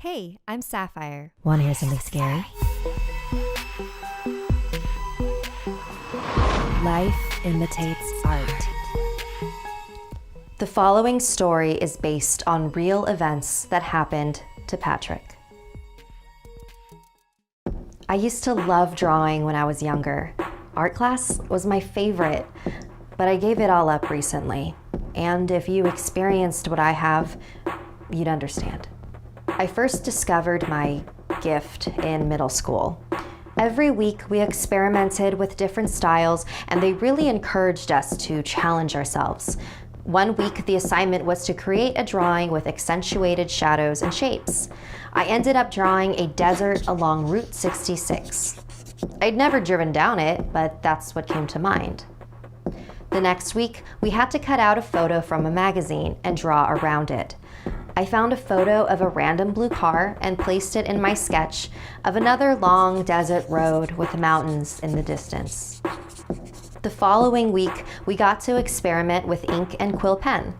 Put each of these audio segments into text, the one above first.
Hey, I'm Sapphire. Want to hear something scary? Life imitates art. The following story is based on real events that happened to Patrick. I used to love drawing when I was younger. Art class was my favorite, but I gave it all up recently. And if you experienced what I have, you'd understand. I first discovered my gift in middle school. Every week we experimented with different styles, and they really encouraged us to challenge ourselves. One week the assignment was to create a drawing with accentuated shadows and shapes. I ended up drawing a desert along Route 66. I'd never driven down it, but that's what came to mind. The next week, we had to cut out a photo from a magazine and draw around it. I found a photo of a random blue car and placed it in my sketch of another long desert road with mountains in the distance. The following week, we got to experiment with ink and quill pen.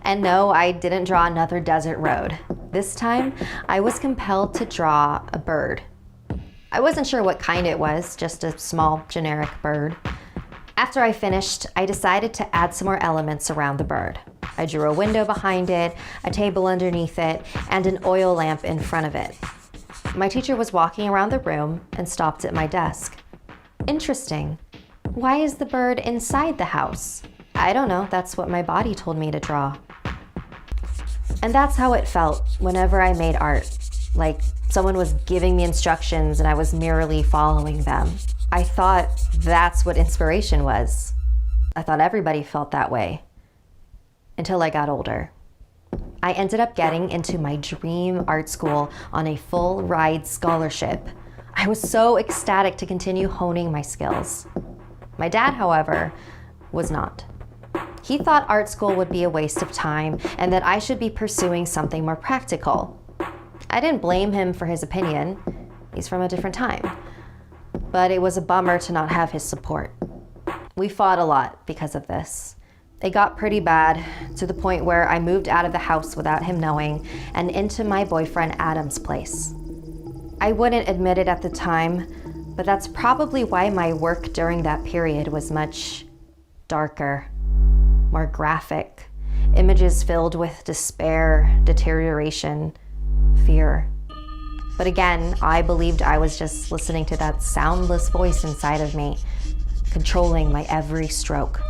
And no, I didn't draw another desert road. This time, I was compelled to draw a bird. I wasn't sure what kind it was, just a small, generic bird. After I finished, I decided to add some more elements around the bird. I drew a window behind it, a table underneath it, and an oil lamp in front of it. My teacher was walking around the room and stopped at my desk. Interesting. Why is the bird inside the house? I don't know, that's what my body told me to draw. And that's how it felt whenever I made art. Like someone was giving me instructions and I was merely following them. I thought that's what inspiration was. I thought everybody felt that way. Until I got older. I ended up getting into my dream art school on a full ride scholarship. I was so ecstatic to continue honing my skills. My dad, however, was not. He thought art school would be a waste of time and that I should be pursuing something more practical. I didn't blame him for his opinion. He's from a different time. But it was a bummer to not have his support. We fought a lot because of this. It got pretty bad, to the point where I moved out of the house without him knowing and into my boyfriend Adam's place. I wouldn't admit it at the time, but that's probably why my work during that period was much darker, more graphic, images filled with despair, deterioration, fear. But again, I believed I was just listening to that soundless voice inside of me, controlling my every stroke.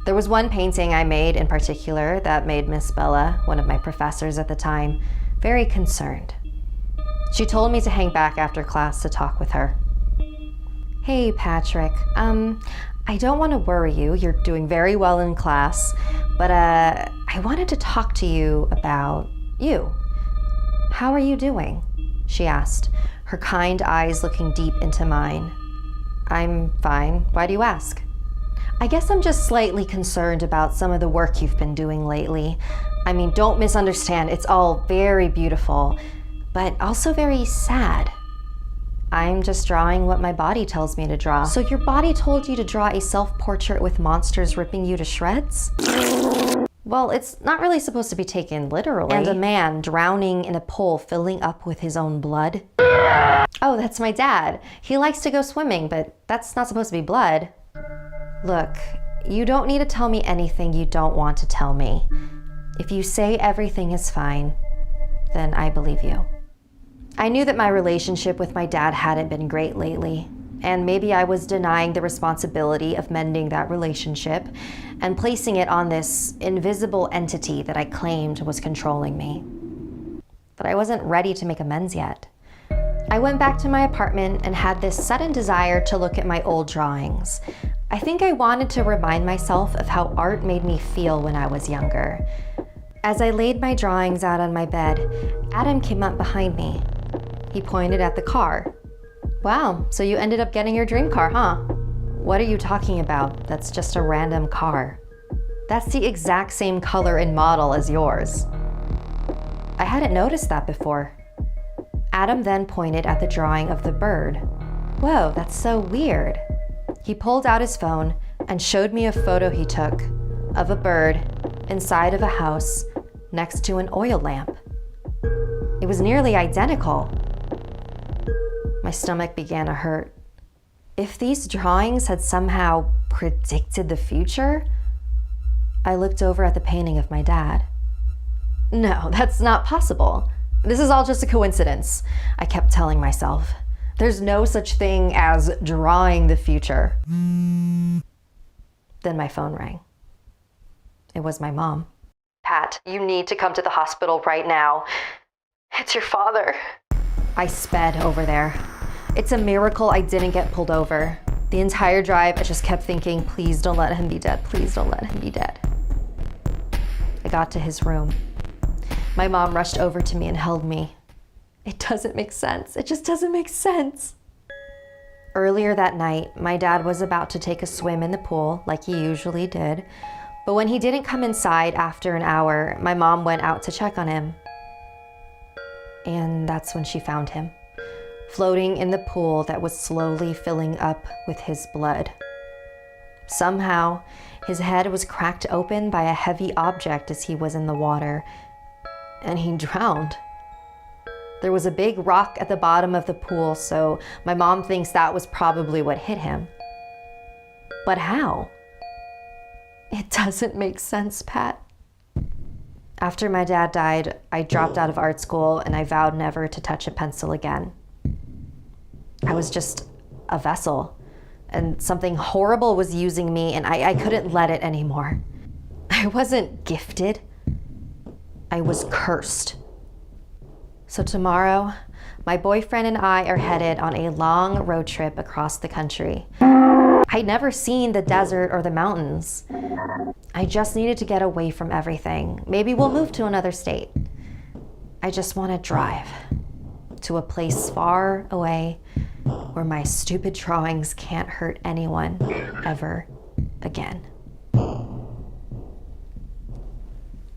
There was one painting I made in particular that made Miss Bella, one of my professors at the time, very concerned. She told me to hang back after class to talk with her. Hey, Patrick, I don't want to worry you. You're doing very well in class, but I wanted to talk to you about you. How are you doing? She asked, her kind eyes looking deep into mine. I'm fine. Why do you ask? I guess I'm just slightly concerned about some of the work you've been doing lately. I mean, don't misunderstand, it's all very beautiful, but also very sad. I'm just drawing what my body tells me to draw. So your body told you to draw a self-portrait with monsters ripping you to shreds? Well, it's not really supposed to be taken literally. And a man drowning in a pool filling up with his own blood. Oh, that's my dad. He likes to go swimming, but that's not supposed to be blood. Look, you don't need to tell me anything you don't want to tell me. If you say everything is fine, then I believe you. I knew that my relationship with my dad hadn't been great lately, and maybe I was denying the responsibility of mending that relationship and placing it on this invisible entity that I claimed was controlling me. But I wasn't ready to make amends yet. I went back to my apartment and had this sudden desire to look at my old drawings. I think I wanted to remind myself of how art made me feel when I was younger. As I laid my drawings out on my bed, Adam came up behind me. He pointed at the car. Wow, so you ended up getting your dream car, huh? What are you talking about? That's just a random car. That's the exact same color and model as yours. I hadn't noticed that before. Adam then pointed at the drawing of the bird. Whoa, that's so weird. He pulled out his phone and showed me a photo he took of a bird inside of a house next to an oil lamp. was nearly identical. My stomach began to hurt. If these drawings had somehow predicted the future, I looked over at the painting of my dad. No, that's not possible. This is all just a coincidence, I kept telling myself. There's no such thing as drawing the future. Then my phone rang. It was my mom. Pat, you need to come to the hospital right now. It's your father. I sped over there. It's a miracle I didn't get pulled over. The entire drive, I just kept thinking, please don't let him be dead. Please don't let him be dead. I got to his room. My mom rushed over to me and held me. It doesn't make sense. It just doesn't make sense. Earlier that night, my dad was about to take a swim in the pool, like he usually did. But when he didn't come inside after an hour, my mom went out to check on him. And that's when she found him, floating in the pool that was slowly filling up with his blood. Somehow, his head was cracked open by a heavy object as he was in the water, and he drowned. There was a big rock at the bottom of the pool, so my mom thinks that was probably what hit him. But how? It doesn't make sense, Pat. After my dad died, I dropped out of art school and I vowed never to touch a pencil again. I was just a vessel, and something horrible was using me, and I couldn't let it anymore. I wasn't gifted. I was cursed. So tomorrow, my boyfriend and I are headed on a long road trip across the country. I'd never seen the desert or the mountains. I just needed to get away from everything. Maybe we'll move to another state. I just want to drive to a place far away where my stupid drawings can't hurt anyone ever again.